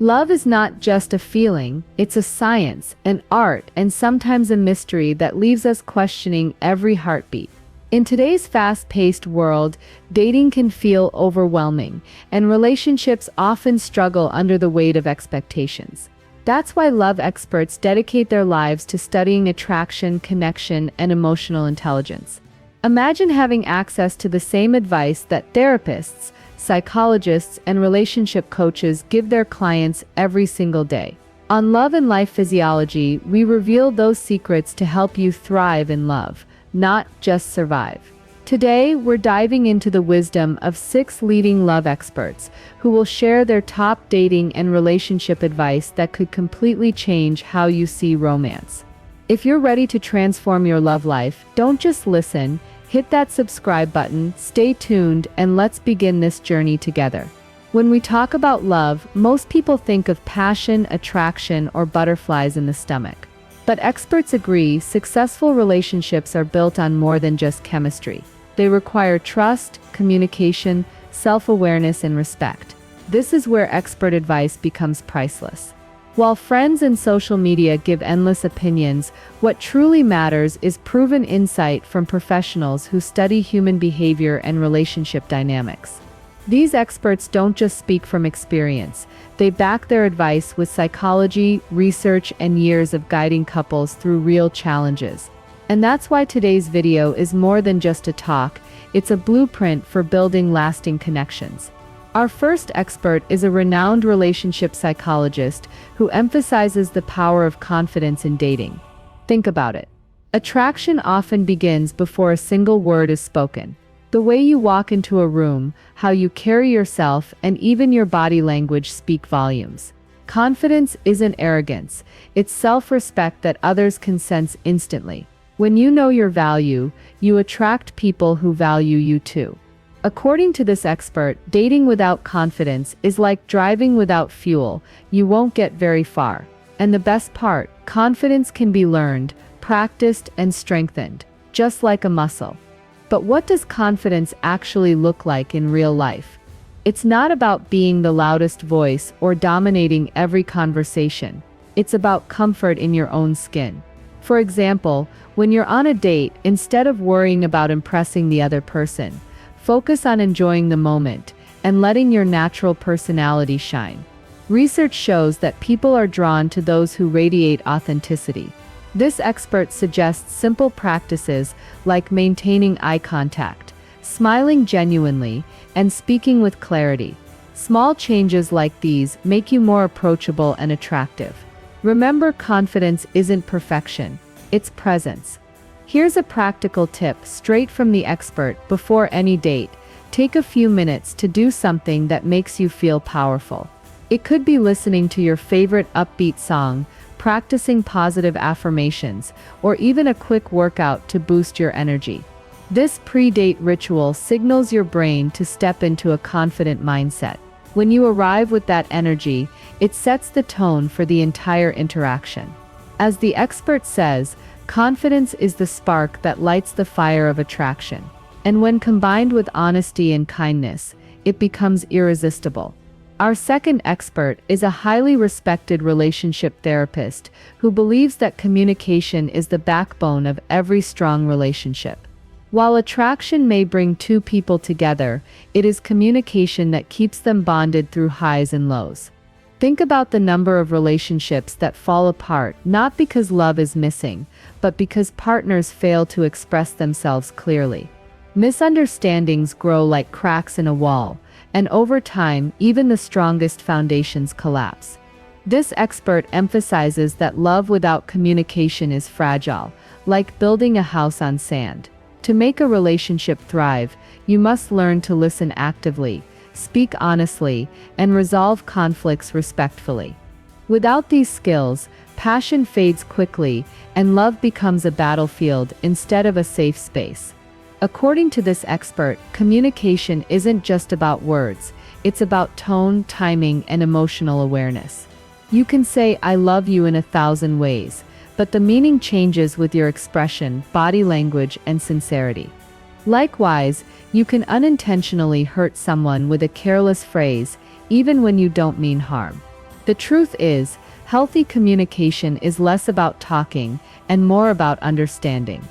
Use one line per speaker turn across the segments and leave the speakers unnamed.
Love is not just a feeling, it's a science, an art, and sometimes a mystery that leaves us questioning every heartbeat. In today's fast-paced world, dating can feel overwhelming, and relationships often struggle under the weight of expectations. That's why love experts dedicate their lives to studying attraction, connection, and emotional intelligence. Imagine having access to the same advice that therapists, psychologists, and relationship coaches give their clients every single day. On Love and Life Physiology, we reveal those secrets to help you thrive in love, not just survive. Today, we're diving into the wisdom of 6 leading love experts who will share their top dating and relationship advice that could completely change how you see romance. If you're ready to transform your love life, don't just listen, hit that subscribe button, stay tuned, and let's begin this journey together. When we talk about love, most people think of passion, attraction, or butterflies in the stomach. But experts agree, successful relationships are built on more than just chemistry. They require trust, communication, self-awareness, and respect. This is where expert advice becomes priceless. While friends and social media give endless opinions, what truly matters is proven insight from professionals who study human behavior and relationship dynamics. These experts don't just speak from experience, they back their advice with psychology, research, and years of guiding couples through real challenges. And that's why today's video is more than just a talk, it's a blueprint for building lasting connections. Our first expert is a renowned relationship psychologist who emphasizes the power of confidence in dating. Think about it. Attraction often begins before a single word is spoken. The way you walk into a room, how you carry yourself, and even your body language speak volumes. Confidence isn't arrogance, it's self-respect that others can sense instantly. When you know your value, you attract people who value you too. According to this expert, dating without confidence is like driving without fuel. You won't get very far. And the best part, confidence can be learned, practiced, and strengthened, just like a muscle. But what does confidence actually look like in real life? It's not about being the loudest voice or dominating every conversation. It's about comfort in your own skin. For example, when you're on a date, instead of worrying about impressing the other person, focus on enjoying the moment and letting your natural personality shine. Research shows that people are drawn to those who radiate authenticity. This expert suggests simple practices like maintaining eye contact, smiling genuinely, and speaking with clarity. Small changes like these make you more approachable and attractive. Remember, confidence isn't perfection, it's presence. Here's a practical tip straight from the expert before any date. Take a few minutes to do something that makes you feel powerful. It could be listening to your favorite upbeat song, practicing positive affirmations, or even a quick workout to boost your energy. This pre-date ritual signals your brain to step into a confident mindset. When you arrive with that energy, it sets the tone for the entire interaction. As the expert says, confidence is the spark that lights the fire of attraction. And when combined with honesty and kindness, it becomes irresistible. Our second expert is a highly respected relationship therapist who believes that communication is the backbone of every strong relationship. While attraction may bring two people together, it is communication that keeps them bonded through highs and lows. Think about the number of relationships that fall apart not because love is missing, but because partners fail to express themselves clearly. Misunderstandings grow like cracks in a wall, and over time, even the strongest foundations collapse. This expert emphasizes that love without communication is fragile, like building a house on sand. To make a relationship thrive, you must learn to listen actively, speak honestly, and resolve conflicts respectfully. Without these skills, passion fades quickly, and love becomes a battlefield instead of a safe space. According to this expert, communication isn't just about words, it's about tone, timing, and emotional awareness. You can say "I love you" in 1,000 ways, but the meaning changes with your expression, body language, and sincerity. Likewise, you can unintentionally hurt someone with a careless phrase, even when you don't mean harm. The truth is, healthy communication is less about talking and more about understanding.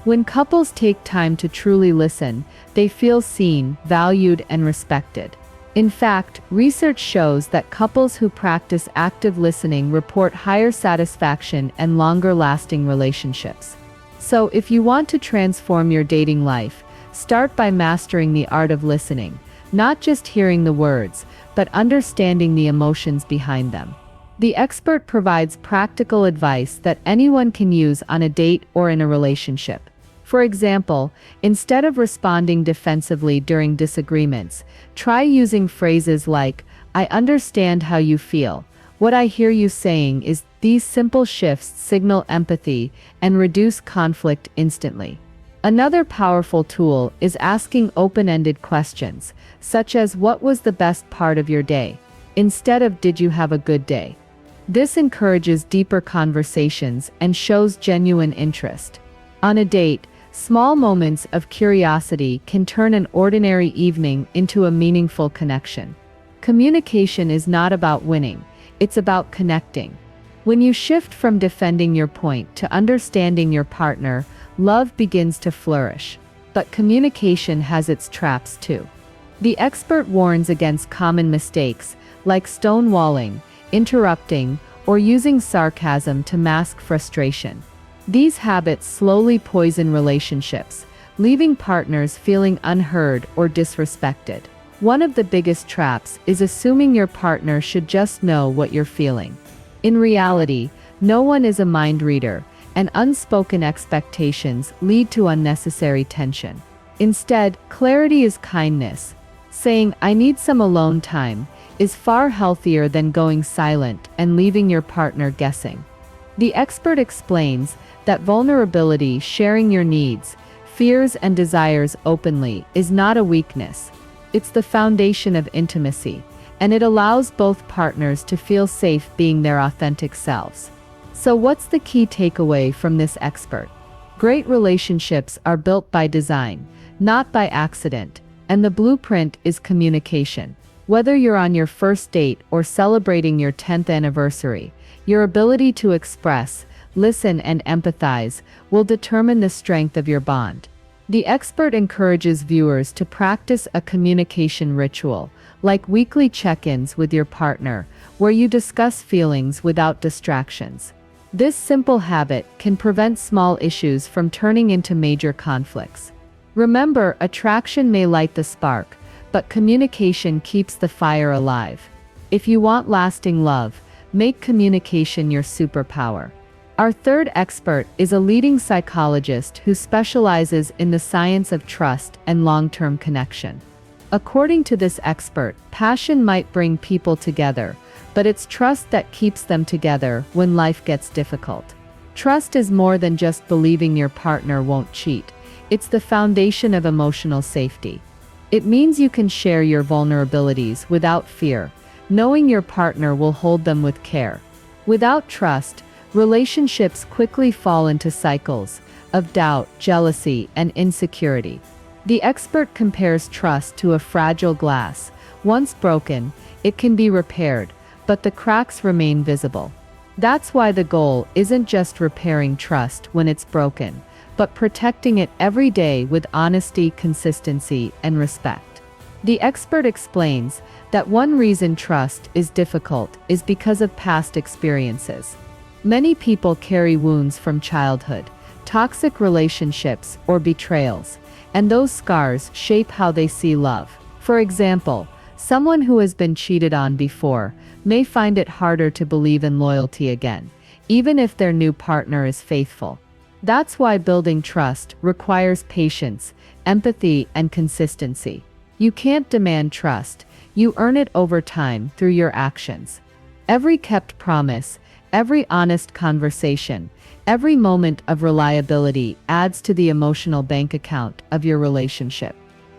When couples take time to truly listen, they feel seen, valued, and respected. In fact, research shows that couples who practice active listening report higher satisfaction and longer-lasting relationships. So, if you want to transform your dating life, start by mastering the art of listening, not just hearing the words, but understanding the emotions behind them. The expert provides practical advice that anyone can use on a date or in a relationship. For example, instead of responding defensively during disagreements, try using phrases like, "I understand how you feel. What I hear you saying is." These simple shifts signal empathy and reduce conflict instantly. Another powerful tool is asking open-ended questions, such as "What was the best part of your day?" instead of "Did you have a good day?" This encourages deeper conversations and shows genuine interest. On a date, small moments of curiosity can turn an ordinary evening into a meaningful connection. Communication is not about winning, it's about connecting. When you shift from defending your point to understanding your partner, love begins to flourish. But communication has its traps too. The expert warns against common mistakes, like stonewalling, interrupting, or using sarcasm to mask frustration. These habits slowly poison relationships, leaving partners feeling unheard or disrespected. One of the biggest traps is assuming your partner should just know what you're feeling. In reality, no one is a mind reader, and unspoken expectations lead to unnecessary tension. Instead, clarity is kindness. Saying, "I need some alone time," is far healthier than going silent and leaving your partner guessing. The expert explains that vulnerability, sharing your needs, fears, and desires openly, is not a weakness. It's the foundation of intimacy, and it allows both partners to feel safe being their authentic selves. So what's the key takeaway from this expert? Great relationships are built by design, not by accident, and the blueprint is communication. Whether you're on your first date or celebrating your 10th anniversary, your ability to express, listen, and empathize will determine the strength of your bond. The expert encourages viewers to practice a communication ritual, like weekly check-ins with your partner, where you discuss feelings without distractions. This simple habit can prevent small issues from turning into major conflicts. Remember, attraction may light the spark, but communication keeps the fire alive. If you want lasting love, make communication your superpower. Our third expert is a leading psychologist who specializes in the science of trust and long-term connection. According to this expert, passion might bring people together, but it's trust that keeps them together when life gets difficult. Trust is more than just believing your partner won't cheat. It's the foundation of emotional safety. It means you can share your vulnerabilities without fear, knowing your partner will hold them with care. Without trust, relationships quickly fall into cycles of doubt, jealousy, and insecurity. The expert compares trust to a fragile glass. Once broken, it can be repaired, but the cracks remain visible. That's why the goal isn't just repairing trust when it's broken, but protecting it every day with honesty, consistency, and respect. The expert explains that one reason trust is difficult is because of past experiences. Many people carry wounds from childhood, toxic relationships, or betrayals, and those scars shape how they see love. For example, someone who has been cheated on before may find it harder to believe in loyalty again, even if their new partner is faithful. That's why building trust requires patience, empathy, and consistency. You can't demand trust, you earn it over time through your actions. Every kept promise, every honest conversation, every moment of reliability adds to the emotional bank account of your relationship.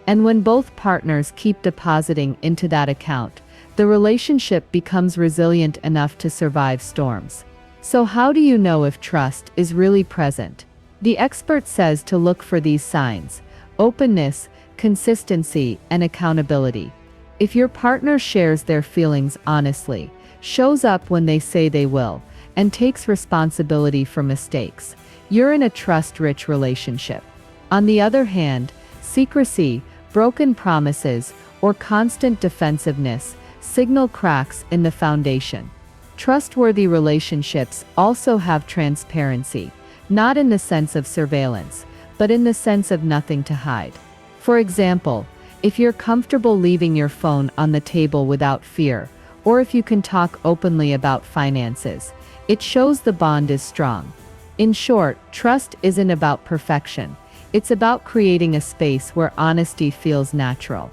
And when both partners keep depositing into that account, the relationship becomes resilient enough to survive storms. So how do you know if trust is really present? The expert says to look for these signs: openness, consistency, and accountability. If your partner shares their feelings honestly, shows up when they say they will, and takes responsibility for mistakes, you're in a trust-rich relationship. On the other hand, secrecy, broken promises, or constant defensiveness signal cracks in the foundation. Trustworthy relationships also have transparency, not in the sense of surveillance, but in the sense of nothing to hide. For example, if you're comfortable leaving your phone on the table without fear, or if you can talk openly about finances, it shows the bond is strong. In short, trust isn't about perfection. It's about creating a space where honesty feels natural.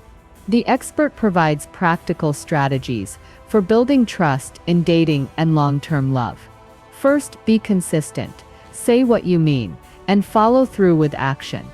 The expert provides practical strategies for building trust in dating and long-term love. First, be consistent. Say what you mean, and follow through with action.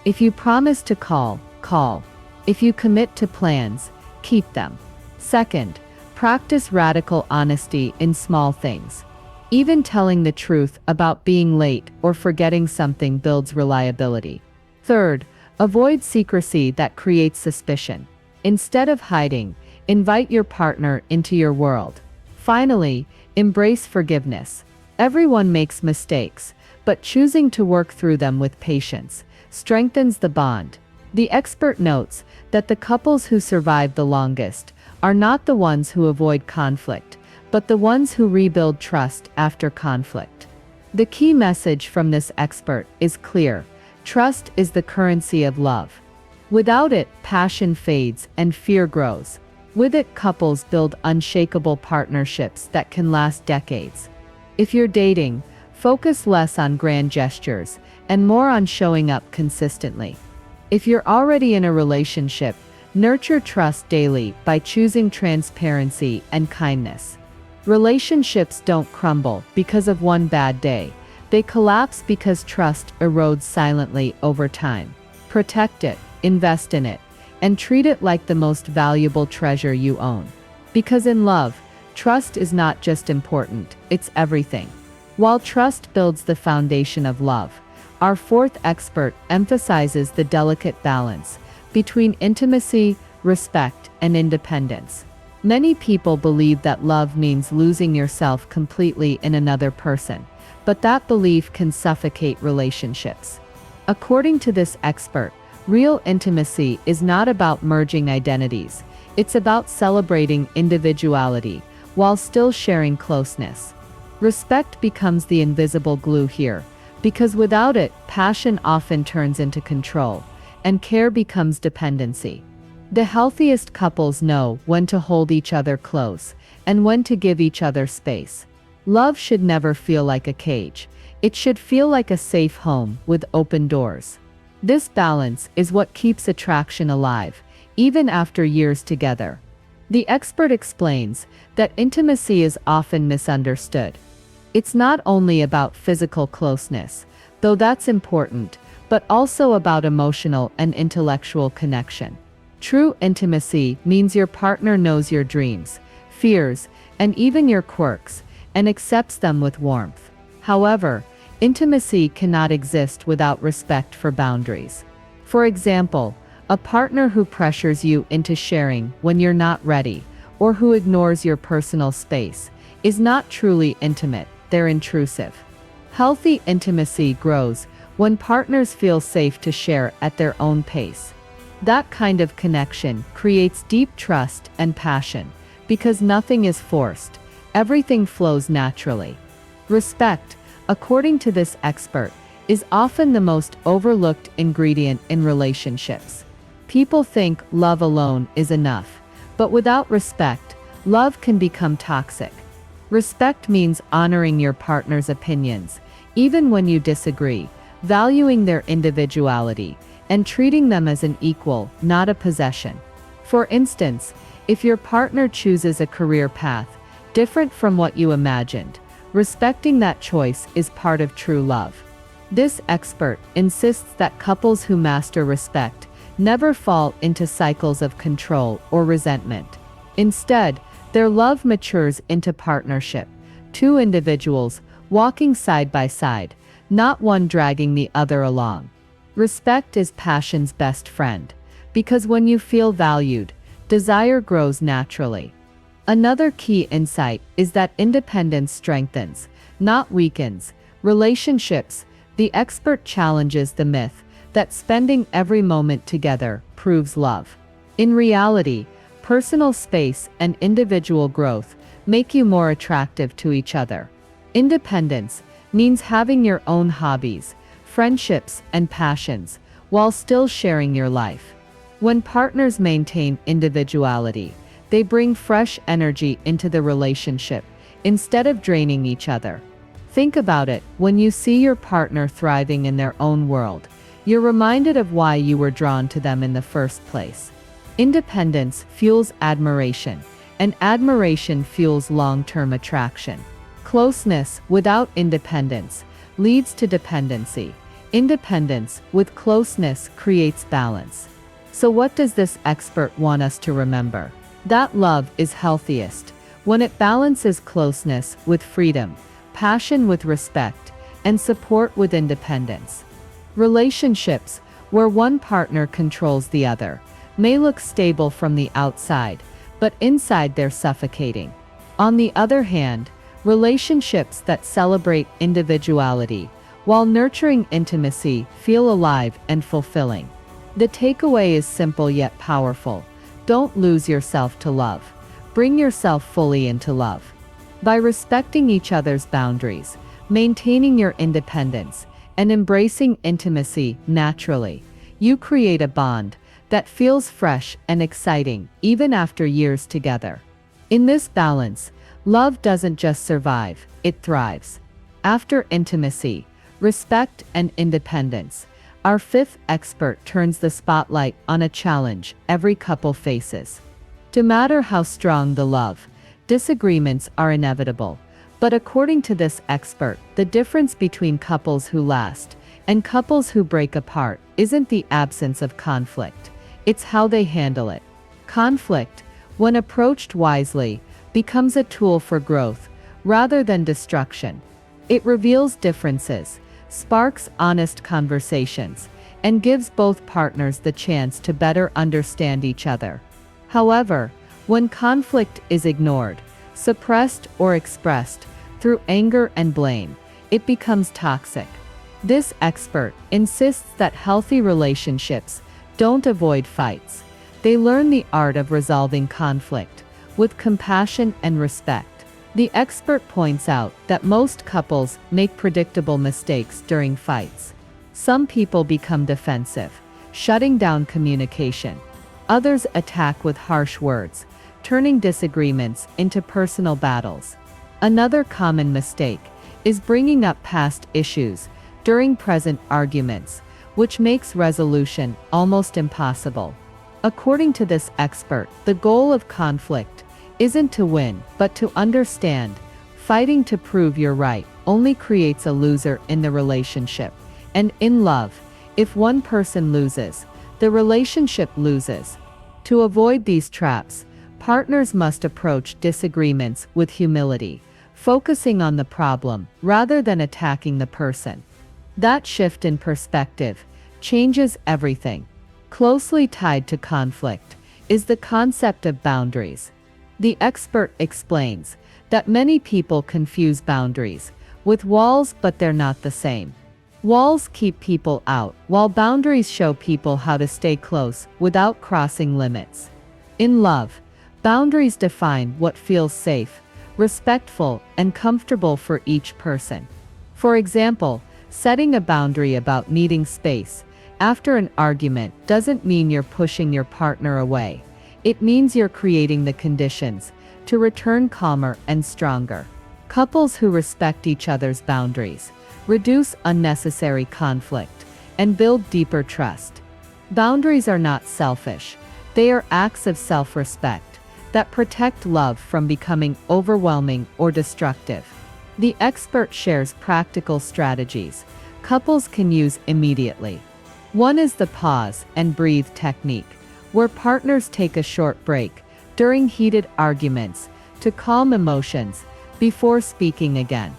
If you promise to call, call. If you commit to plans, keep them. Second, practice radical honesty in small things. Even telling the truth about being late or forgetting something builds reliability. Third, avoid secrecy that creates suspicion. Instead of hiding, invite your partner into your world. Finally, embrace forgiveness. Everyone makes mistakes, but choosing to work through them with patience strengthens the bond. The expert notes that the couples who survive the longest are not the ones who avoid conflict, but the ones who rebuild trust after conflict. The key message from this expert is clear: trust is the currency of love. Without it, passion fades and fear grows. With it, couples build unshakable partnerships that can last decades. If you're dating, focus less on grand gestures and more on showing up consistently. If you're already in a relationship, nurture trust daily by choosing transparency and kindness. Relationships don't crumble because of one bad day. They collapse because trust erodes silently over time. Protect it, invest in it, and treat it like the most valuable treasure you own. Because in love, trust is not just important, it's everything. While trust builds the foundation of love, our fourth expert emphasizes the delicate balance between intimacy, respect, and independence. Many people believe that love means losing yourself completely in another person, but that belief can suffocate relationships. According to this expert, real intimacy is not about merging identities. It's about celebrating individuality while still sharing closeness. Respect becomes the invisible glue here, because without it, passion often turns into control, and care becomes dependency. The healthiest couples know when to hold each other close and when to give each other space. Love should never feel like a cage. It should feel like a safe home with open doors. This balance is what keeps attraction alive, even after years together. The expert explains that intimacy is often misunderstood. It's not only about physical closeness, though that's important, but also about emotional and intellectual connection. True intimacy means your partner knows your dreams, fears, and even your quirks, and accepts them with warmth. However, intimacy cannot exist without respect for boundaries. For example, a partner who pressures you into sharing when you're not ready, or who ignores your personal space, is not truly intimate, they're intrusive. Healthy intimacy grows when partners feel safe to share at their own pace. That kind of connection creates deep trust and passion, because nothing is forced, everything flows naturally. Respect, according to this expert, is often the most overlooked ingredient in relationships. People think love alone is enough, but without respect, love can become toxic. Respect means honoring your partner's opinions, even when you disagree, valuing their individuality, and treating them as an equal, not a possession. For instance, if your partner chooses a career path different from what you imagined, respecting that choice is part of true love. This expert insists that couples who master respect never fall into cycles of control or resentment. Instead, their love matures into partnership, two individuals walking side by side, not one dragging the other along. Respect is passion's best friend, because when you feel valued, desire grows naturally. Another key insight is that independence strengthens, not weakens, relationships. The expert challenges the myth that spending every moment together proves love. In reality, personal space and individual growth make you more attractive to each other. Independence means having your own hobbies, friendships, and passions, while still sharing your life. When partners maintain individuality, they bring fresh energy into the relationship instead of draining each other. Think about it: when you see your partner thriving in their own world, you're reminded of why you were drawn to them in the first place. Independence fuels admiration, and admiration fuels long-term attraction. Closeness without independence leads to dependency. Independence with closeness creates balance. So what does this expert want us to remember? That love is healthiest when it balances closeness with freedom, passion with respect, and support with independence. Relationships where one partner controls the other may look stable from the outside, but inside they're suffocating. On the other hand, relationships that celebrate individuality while nurturing intimacy feel alive and fulfilling. The takeaway is simple yet powerful: don't lose yourself to love. Bring yourself fully into love. By respecting each other's boundaries, maintaining your independence, and embracing intimacy naturally, you create a bond that feels fresh and exciting even after years together. In this balance, love doesn't just survive, it thrives. After intimacy, respect, and independence, our fifth expert turns the spotlight on a challenge every couple faces. No matter how strong the love, disagreements are inevitable. But according to this expert, the difference between couples who last and couples who break apart isn't the absence of conflict, it's how they handle it. Conflict, when approached wisely, becomes a tool for growth rather than destruction. It reveals differences, sparks honest conversations, and gives both partners the chance to better understand each other. However, when conflict is ignored, suppressed, or expressed through anger and blame, it becomes toxic. This expert insists that healthy relationships don't avoid fights. They learn the art of resolving conflict with compassion and respect. The expert points out that most couples make predictable mistakes during fights. Some people become defensive, shutting down communication. Others attack with harsh words, turning disagreements into personal battles. Another common mistake is bringing up past issues during present arguments, which makes resolution almost impossible. According to this expert, the goal of conflict isn't to win, but to understand. Fighting to prove you're right only creates a loser in the relationship. And in love, if one person loses, the relationship loses. To avoid these traps, partners must approach disagreements with humility, focusing on the problem rather than attacking the person. That shift in perspective changes everything. Closely tied to conflict is the concept of boundaries. The expert explains that many people confuse boundaries with walls, but they're not the same. Walls keep people out, while boundaries show people how to stay close without crossing limits. In love, boundaries define what feels safe, respectful, and comfortable for each person. For example, setting a boundary about needing space after an argument doesn't mean you're pushing your partner away. It means you're creating the conditions to return calmer and stronger. Couples who respect each other's boundaries reduce unnecessary conflict and build deeper trust. Boundaries are not selfish. They are acts of self-respect that protect love from becoming overwhelming or destructive. The expert shares practical strategies couples can use immediately. One is the pause and breathe technique, where partners take a short break during heated arguments to calm emotions before speaking again.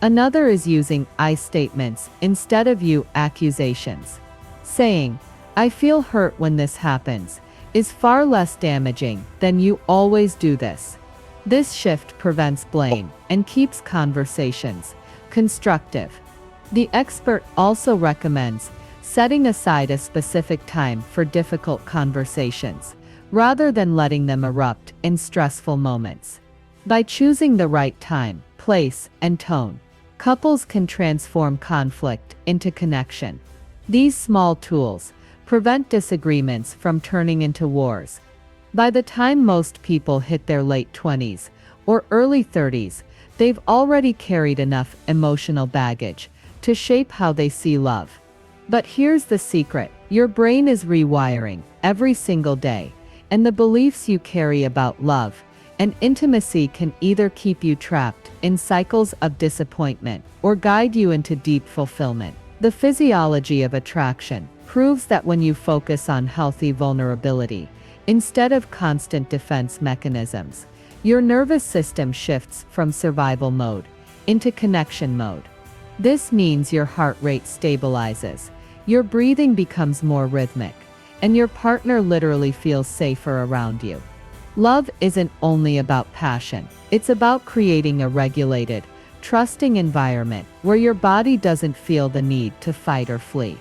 Another is using I statements instead of you accusations. Saying, "I feel hurt when this happens," is far less damaging than "you always do this." This shift prevents blame and keeps conversations constructive. The expert also recommends setting aside a specific time for difficult conversations, rather than letting them erupt in stressful moments. By choosing the right time, place, and tone, couples can transform conflict into connection. These small tools prevent disagreements from turning into wars. By the time most people hit their late 20s or early 30s, they've already carried enough emotional baggage to shape how they see love. But here's the secret: your brain is rewiring every single day, and the beliefs you carry about love and intimacy can either keep you trapped in cycles of disappointment or guide you into deep fulfillment. The physiology of attraction proves that when you focus on healthy vulnerability, instead of constant defense mechanisms, your nervous system shifts from survival mode into connection mode. This means your heart rate stabilizes, your breathing becomes more rhythmic, and your partner literally feels safer around you. Love isn't only about passion, it's about creating a regulated, trusting environment where your body doesn't feel the need to fight or flee.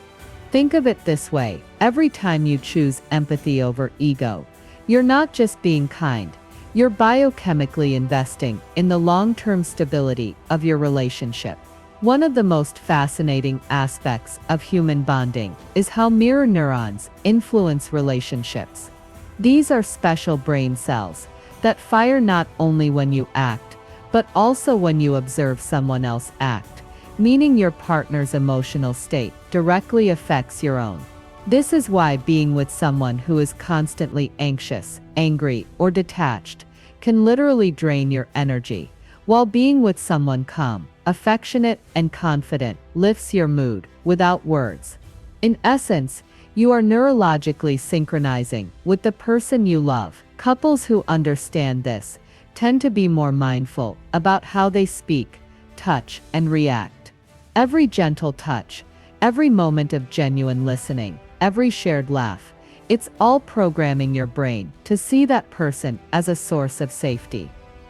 Think of it this way: every time you choose empathy over ego, you're not just being kind, you're biochemically investing in the long-term stability of your relationship. One of the most fascinating aspects of human bonding is how mirror neurons influence relationships. These are special brain cells that fire not only when you act, but also when you observe someone else act, meaning your partner's emotional state directly affects your own. This is why being with someone who is constantly anxious, angry, or detached can literally drain your energy, while being with someone calm, affectionate, and confident lifts your mood without words. In essence, you are neurologically synchronizing with the person you love. Couples who understand this tend to be more mindful about how they speak, touch, and react. Every gentle touch, every moment of genuine listening, every shared laugh, it's all programming your brain to see that person as a source of safety.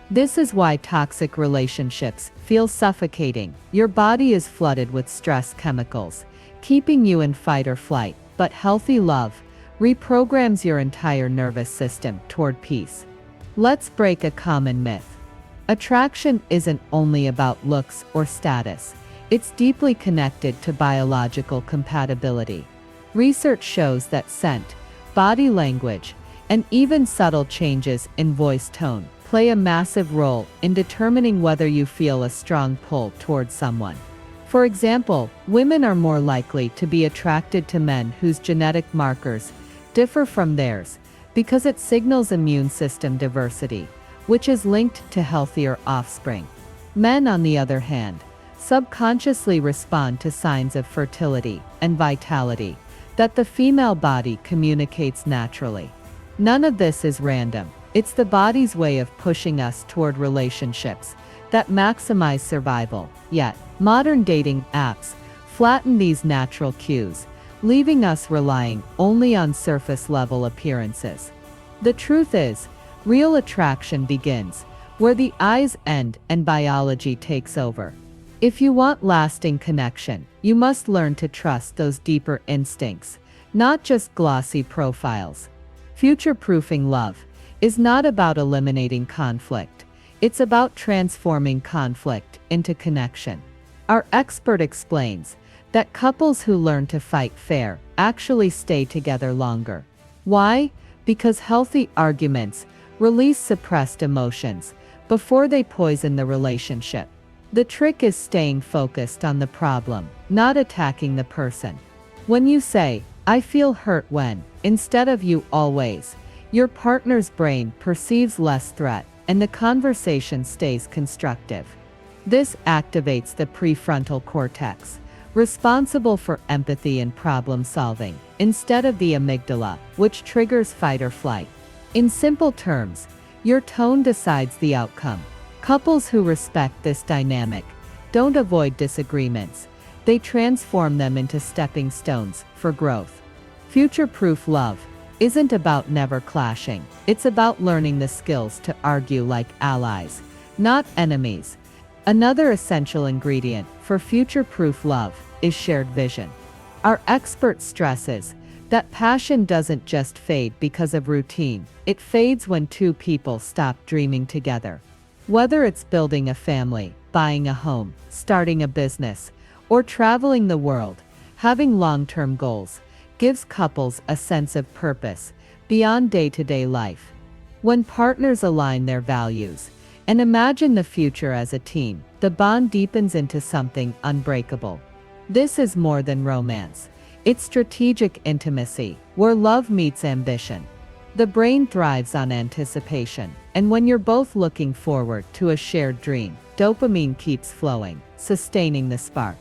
This is why toxic relationships feel suffocating. Your body is flooded with stress chemicals, keeping you in fight or flight, but healthy love reprograms your entire nervous system toward peace. Let's break a common myth. Attraction isn't only about looks or status, it's deeply connected to biological compatibility. Research shows that scent, body language, and even subtle changes in voice tone play a massive role in determining whether you feel a strong pull towards someone. For example, women are more likely to be attracted to men whose genetic markers differ from theirs because it signals immune system diversity, which is linked to healthier offspring. Men, on the other hand, subconsciously respond to signs of fertility and vitality that the female body communicates naturally. None of this is random. It's the body's way of pushing us toward relationships that maximize survival. Yet, modern dating apps flatten these natural cues, leaving us relying only on surface-level appearances. The truth is, real attraction begins where the eyes end and biology takes over. If you want lasting connection, you must learn to trust those deeper instincts, not just glossy profiles. Future-proofing love is not about eliminating conflict. It's about transforming conflict into connection. Our expert explains that couples who learn to fight fair actually stay together longer. Why? Because healthy arguments release suppressed emotions before they poison the relationship. The trick is staying focused on the problem, not attacking the person. When you say, "I feel hurt when," instead of "you always," your partner's brain perceives less threat, and the conversation stays constructive. This activates the prefrontal cortex, responsible for empathy and problem solving, instead of the amygdala, which triggers fight or flight. In simple terms, your tone decides the outcome. Couples who respect this dynamic don't avoid disagreements, they transform them into stepping stones for growth. Future-proof love isn't about never clashing. It's about learning the skills to argue like allies, not enemies. Another essential ingredient for future-proof love is shared vision. Our expert stresses that passion doesn't just fade because of routine, it fades when two people stop dreaming together. Whether it's building a family, buying a home, starting a business, or traveling the world, having long-term goals gives couples a sense of purpose beyond day-to-day life. When partners align their values and imagine the future as a team, the bond deepens into something unbreakable. This is more than romance. It's strategic intimacy, where love meets ambition. The brain thrives on anticipation, and when you're both looking forward to a shared dream, dopamine keeps flowing, sustaining the spark.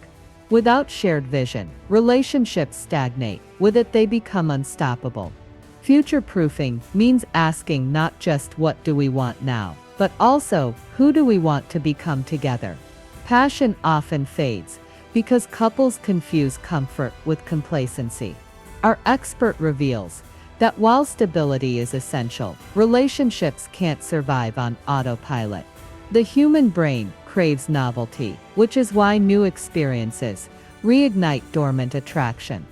Without shared vision, relationships stagnate. With it, they become unstoppable. Future-proofing means asking not just what do we want now, but also who do we want to become together. Passion often fades because couples confuse comfort with complacency. Our expert reveals that while stability is essential, relationships can't survive on autopilot. The human brain craves novelty, which is why new experiences reignite dormant attraction.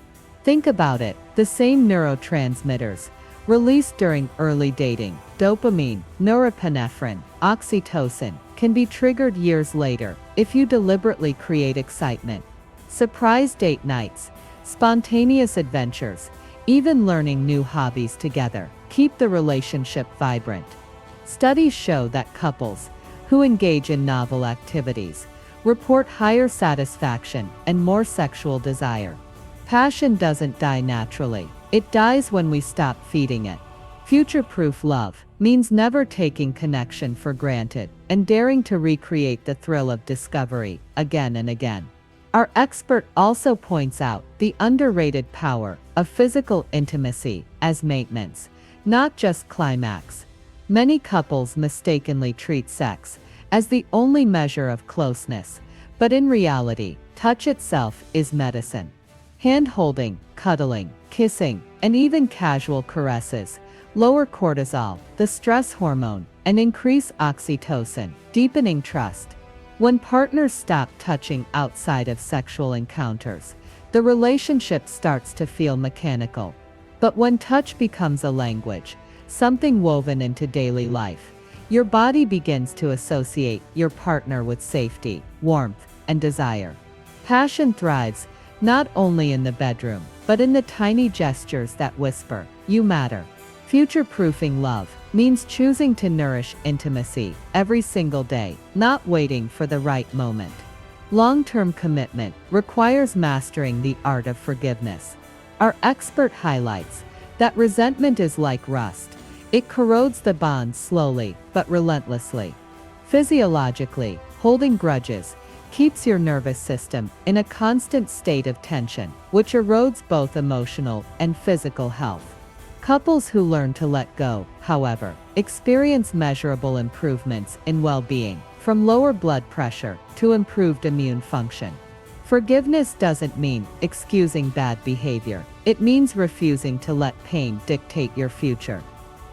Think about it, the same neurotransmitters released during early dating, dopamine, norepinephrine, oxytocin, can be triggered years later if you deliberately create excitement. Surprise date nights, spontaneous adventures, even learning new hobbies together keep the relationship vibrant. Studies show that couples who engage in novel activities report higher satisfaction and more sexual desire. Passion doesn't die naturally, it dies when we stop feeding it. Future-proof love means never taking connection for granted and daring to recreate the thrill of discovery again and again. Our expert also points out the underrated power of physical intimacy as maintenance, not just climax. Many couples mistakenly treat sex as the only measure of closeness, but in reality, touch itself is medicine. Hand-holding, cuddling, kissing, and even casual caresses lower cortisol, the stress hormone, and increase oxytocin, deepening trust. When partners stop touching outside of sexual encounters, the relationship starts to feel mechanical. But when touch becomes a language, something woven into daily life, your body begins to associate your partner with safety, warmth, and desire. Passion thrives not only in the bedroom, but in the tiny gestures that whisper, "You matter." Future-proofing love means choosing to nourish intimacy every single day, not waiting for the right moment. Long-term commitment requires mastering the art of forgiveness. Our expert highlights that resentment is like rust. It corrodes the bond slowly but relentlessly. Physiologically, holding grudges keeps your nervous system in a constant state of tension, which erodes both emotional and physical health. Couples who learn to let go, however, experience measurable improvements in well-being, from lower blood pressure to improved immune function. Forgiveness doesn't mean excusing bad behavior. It means refusing to let pain dictate your future.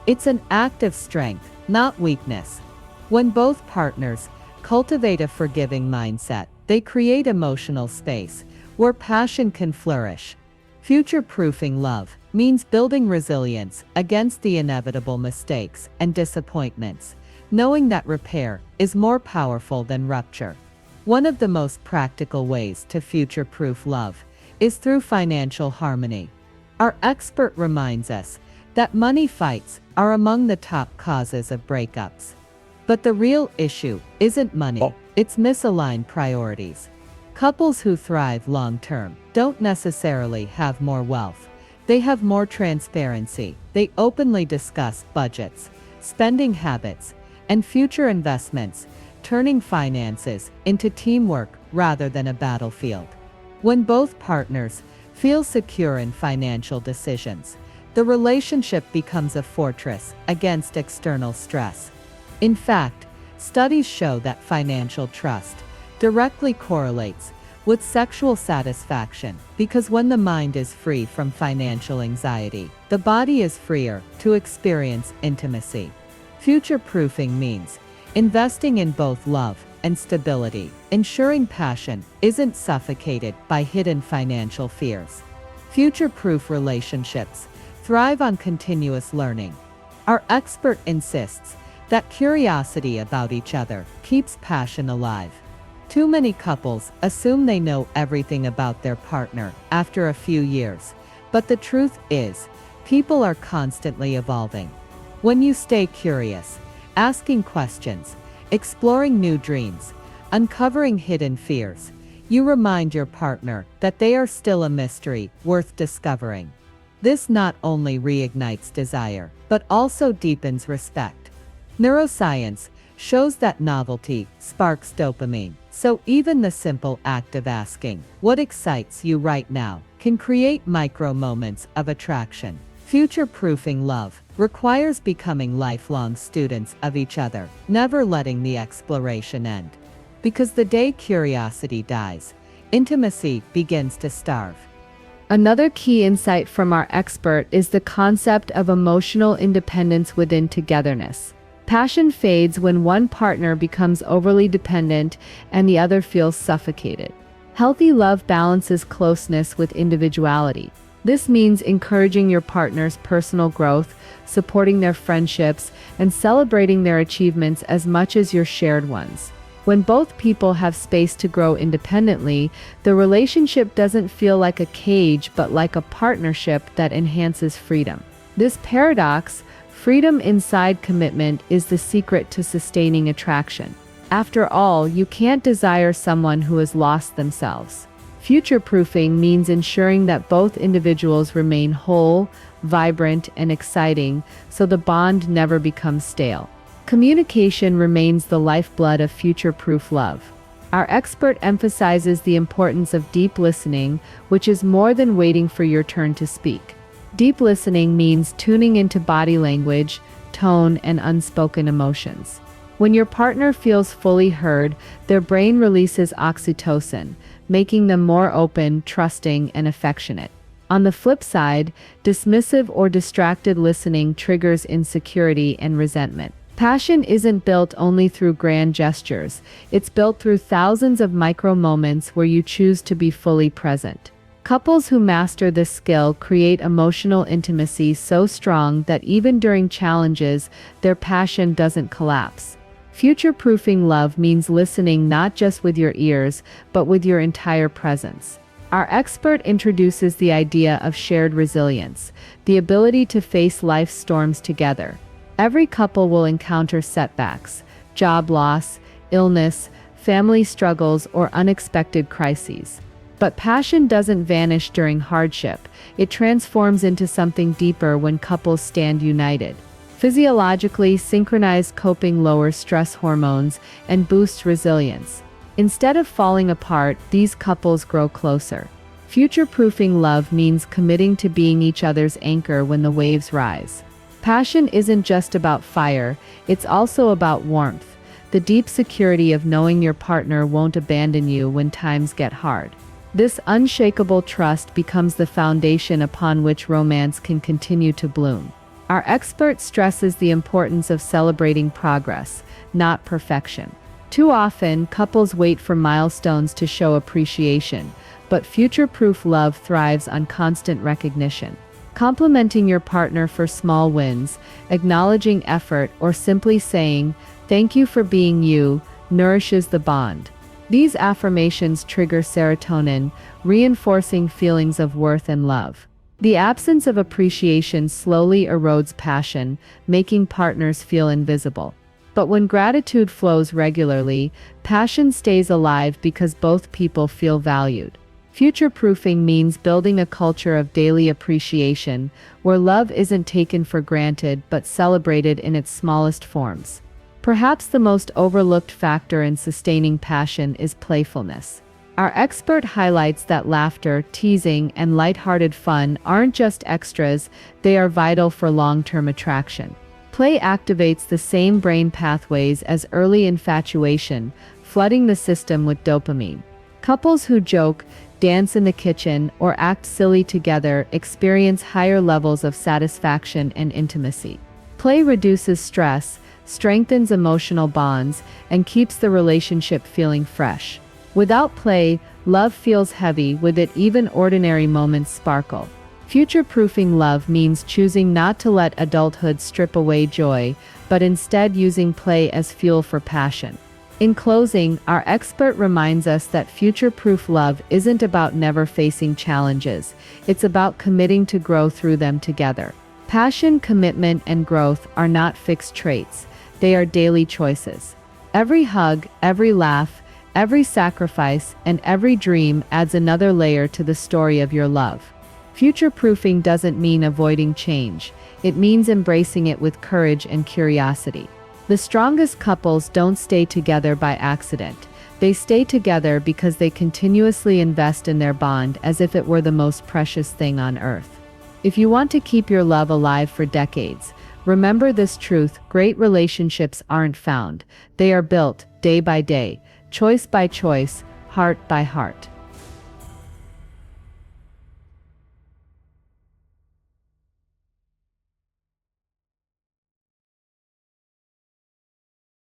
It's an act of strength, not weakness. When both partners cultivate a forgiving mindset, they create emotional space where passion can flourish. Future-proofing love means building resilience against the inevitable mistakes and disappointments, knowing that repair is more powerful than rupture. One of the most practical ways to future-proof love is through financial harmony. Our expert reminds us that money fights are among the top causes of breakups. But the real issue isn't money, it's misaligned priorities. Couples who thrive long-term don't necessarily have more wealth. They have more transparency. They openly discuss budgets, spending habits, and future investments, turning finances into teamwork rather than a battlefield. When both partners feel secure in financial decisions, the relationship becomes a fortress against external stress. In fact, studies show that financial trust directly correlates
with sexual satisfaction, because when the mind is free from financial anxiety, the body is freer to experience intimacy. Future-proofing means investing in both love and stability, ensuring passion isn't suffocated by hidden financial fears. Future-proof relationships thrive on continuous learning. Our expert insists that curiosity about each other keeps passion alive. Too many couples assume they know everything about their partner after a few years, but the truth is, people are constantly evolving. When you stay curious, asking questions, exploring new dreams, uncovering hidden fears, you remind your partner that they are still a mystery worth discovering. This not only reignites desire, but also deepens respect. Neuroscience shows that novelty sparks dopamine, so even the simple act of asking, "What excites you right now?" can create micro moments of attraction. Future-proofing love requires becoming lifelong students of each other, never letting the exploration end. Because the day curiosity dies, intimacy begins to starve.
Another key insight from our expert is the concept of emotional independence within togetherness. Passion fades when one partner becomes overly dependent and the other feels suffocated. Healthy love balances closeness with individuality. This means encouraging your partner's personal growth, supporting their friendships, and celebrating their achievements as much as your shared ones. When both people have space to grow independently, the relationship doesn't feel like a cage but like a partnership that enhances freedom. This paradox, freedom inside commitment, is the secret to sustaining attraction. After all, you can't desire someone who has lost themselves. Future-proofing means ensuring that both individuals remain whole, vibrant, and exciting, so the bond never becomes stale. Communication remains the lifeblood of future-proof love. Our expert emphasizes the importance of deep listening, which is more than waiting for your turn to speak. Deep listening means tuning into body language, tone, and unspoken emotions. When your partner feels fully heard, their brain releases oxytocin, making them more open, trusting, and affectionate. On the flip side, dismissive or distracted listening triggers insecurity and resentment. Passion isn't built only through grand gestures, it's built through thousands of micro moments where you choose to be fully present. Couples who master this skill create emotional intimacy so strong that even during challenges, their passion doesn't collapse. Future-proofing love means listening not just with your ears, but with your entire presence. Our expert introduces the idea of shared resilience, the ability to face life's storms together. Every couple will encounter setbacks, job loss, illness, family struggles, or unexpected crises. But passion doesn't vanish during hardship. It transforms into something deeper when couples stand united. Physiologically, synchronized coping lowers stress hormones and boosts resilience. Instead of falling apart, these couples grow closer. Future-proofing love means committing to being each other's anchor when the waves rise. Passion isn't just about fire, it's also about warmth, the deep security of knowing your partner won't abandon you when times get hard. This unshakable trust becomes the foundation upon which romance can continue to bloom. Our expert stresses the importance of celebrating progress, not perfection. Too often, couples wait for milestones to show appreciation, but future-proof love thrives on constant recognition. Complimenting your partner for small wins, acknowledging effort, or simply saying, "Thank you for being you," nourishes the bond. These affirmations trigger serotonin, reinforcing feelings of worth and love. The absence of appreciation slowly erodes passion, making partners feel invisible. But when gratitude flows regularly, passion stays alive because both people feel valued. Future-proofing means building a culture of daily appreciation, where love isn't taken for granted but celebrated in its smallest forms. Perhaps the most overlooked factor in sustaining passion is playfulness. Our expert highlights that laughter, teasing, and lighthearted fun aren't just extras, they are vital for long-term attraction. Play activates the same brain pathways as early infatuation, flooding the system with dopamine. Couples who joke, dance in the kitchen, or act silly together experience higher levels of satisfaction and intimacy. Play reduces stress, strengthens emotional bonds, and keeps the relationship feeling fresh. Without play, love feels heavy, with it even ordinary moments sparkle. Future-proofing love means choosing not to let adulthood strip away joy, but instead using play as fuel for passion. In closing, our expert reminds us that future-proof love isn't about never facing challenges, it's about committing to grow through them together. Passion, commitment, and growth are not fixed traits, they are daily choices. Every hug, every laugh, every sacrifice, and every dream adds another layer to the story of your love. Future-proofing doesn't mean avoiding change, it means embracing it with courage and curiosity. The strongest couples don't stay together by accident. They stay together because they continuously invest in their bond as if it were the most precious thing on earth. If you want to keep your love alive for decades, remember this truth: great relationships aren't found. They are built, day by day, choice by choice, heart by heart.